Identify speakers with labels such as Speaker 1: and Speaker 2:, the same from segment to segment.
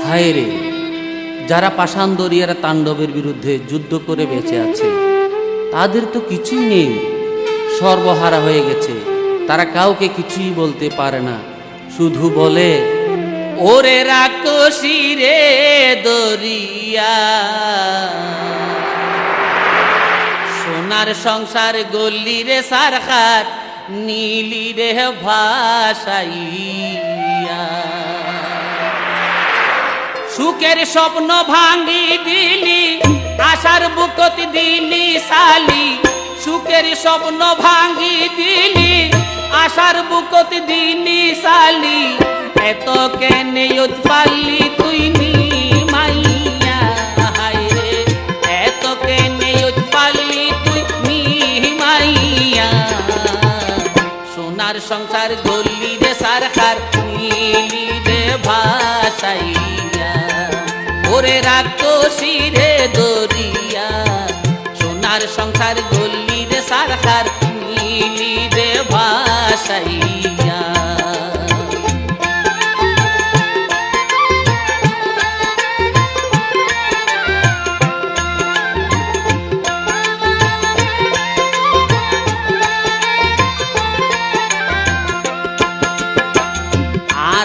Speaker 1: হায় রে, যারা পাষাণ দরিয়ার তাণ্ডবের বিরুদ্ধে যুদ্ধ করে বেঁচে আছে তাদের তো কিছুই নেই, সর্বহারা হয়ে গেছে। তারা কাউকে কিছুই বলতে পারে না, শুধু বলে ওরে রাক্ষসী রে দরিয়া, সোনার সংসার গল্লি রে সারখার নীলি রে ভাসাইয়া, সুখের স্বপ্ন ভাঙি দিলি আশার বুকত দিলি সালি, সুখের স্বপ্ন ভাঙি দিলি আশার বুকত দিলি সালি, এত কেনে পারলি তুই নি মাইয়া, হায় রে এত কেনে পারলি তুই নি মাইয়া, সোনার সংসার গল্লি রে সারখার নীলি রে ভাসাইয়া, ওরে রাক্ষসী রে দরিয়া, সোনার সংসার গল্লি রে সারখার নীলি রে ভাসাইয়া।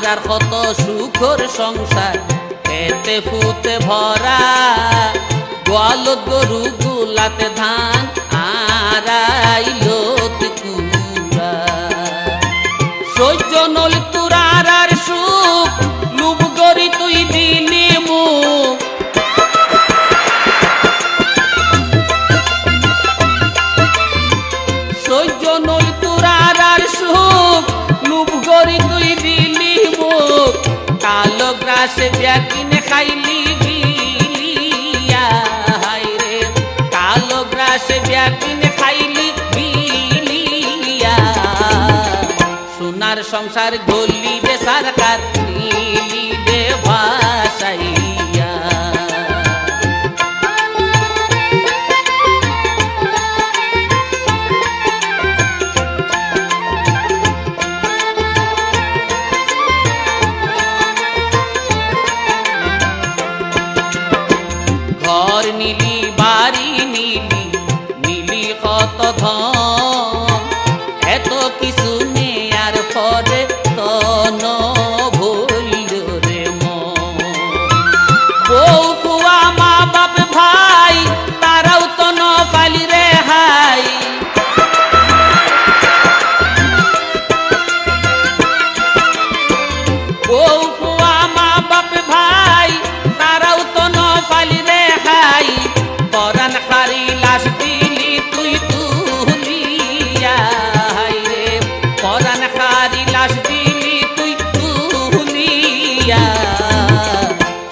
Speaker 1: আর কত সুখর সংসার এতে ফুতে ভরা, গোয়ালত গরু গুলাতে ধান আর আইলত কুড়া, সহ্য নল তুরার আর সুখ লুব গরি তুই দিলি মুখ, সহ্য নল তুরার আর সুখ লুব গরি তুই দিলি মুখ, কালো গ্রাসে ব্যাকিনে খাইলি গিলিয়া, হায় রে কালো গ্রাসে ব্যাকিনে খাইলি গিলিয়া, সোনার সংসার গল্লি রে সারখার নীলি রে ভাসাইয়া। ঘর নীলি বাড়ি নীলি নীলি কত ধন, এত কিছু নেয়ার পরে তন ভুল রে মন, বউ ফুয়া মা বাপ ভাই তারাও তো ন পালি রে হাই, বউ ফুয়া মা বাপ ভাই তারাও তো ন পালি রে হাই, পরাণ হারি লাশ দিলি তুই তুলিয়া, হায় রে পরাণ হারি লাশ দিলি তুই তুলিয়া,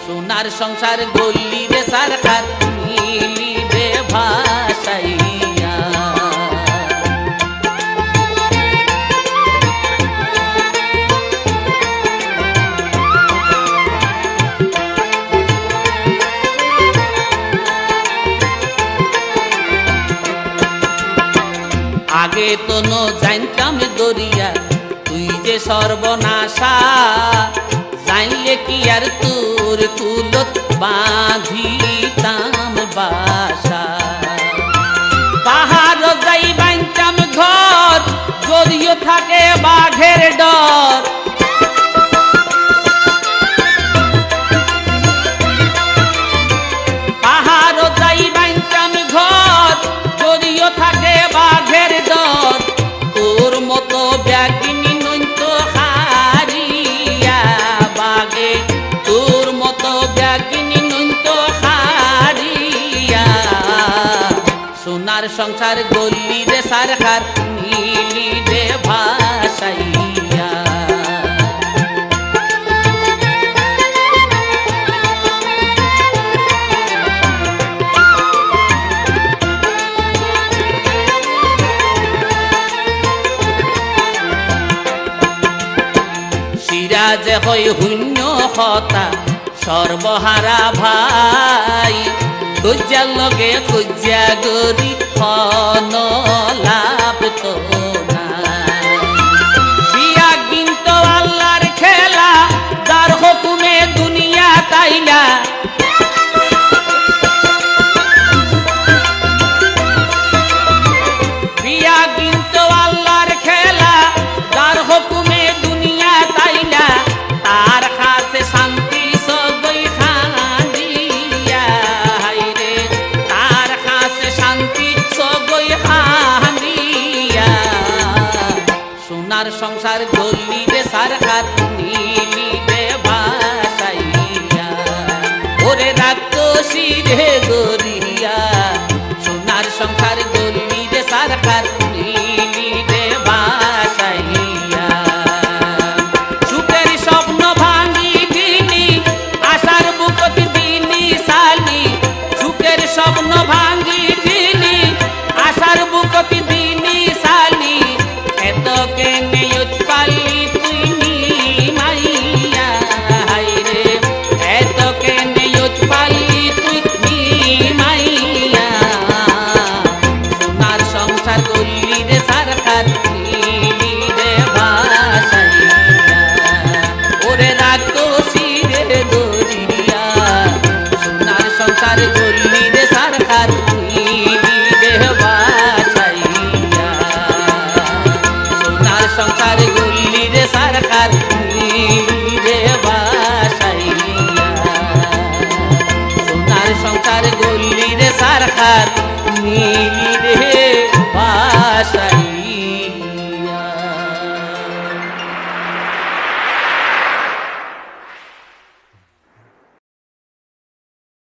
Speaker 1: সোনার সংসার গল্লি রে সারখার নীলি রে ভাসাইয়া। আগে তো ন জানতাম দরিয়া তুই যে সর্বনাশা, জানলে কি আর তোর কুলত বাঁধিতাম বাসা, পাহাড় যাই বাঁধতাম ঘর যদিও থাকে বাঘের ডর, পাহাড় যাই বাঁধতাম ঘর যদিও থাকে বাঘের ডর, তোর মতো ব্যাগিনী নইত হারিয়া বাগে, তোর মতো ব্যাগিনী নইত হারিয়া, সোনার সংসার গল্লি রে সারখার নীলি রে ভাসাইয়া। সিরাজে হই শূন্য হতা সর্বহারা ভাই, খুঁজার লগে খুঁজা গরি খন লাভ তো নাই, বিয়া কিন্তু আল্লাহর খেলা, যার হুকুমে দুনিয়া তাই সংসার গলি রে সারকার নীলি রে ভাসাইয়া ওরে রাক্ষসী রে গরিয়া সোনার সংসার গলি রে সারকার নীলি রে ভাসাইয়া সুখের স্বপ্ন ভাঙি দিনি আশার বুকত দিনি সালি সুখের স্বপ্ন ভাঙি দিনি আশার বুকত দিনি সালি এত কেনে উৎপালি তুই মাইয়া হাইরে এত কেনে উৎপালি তুই মাইয়া সোনার সংসার গলি রে সারকার নীলি রে ভাসাইয়া ওরে রাক্ষসী রে গরিয়া সোনার সংসার গলি রে সারকার নীলি রে ভাসাইয়া সোনার সংসার গলি রে সারকার নীলি রে ভাসাইয়া সোনার সংসার গলি রে সারকার নীলি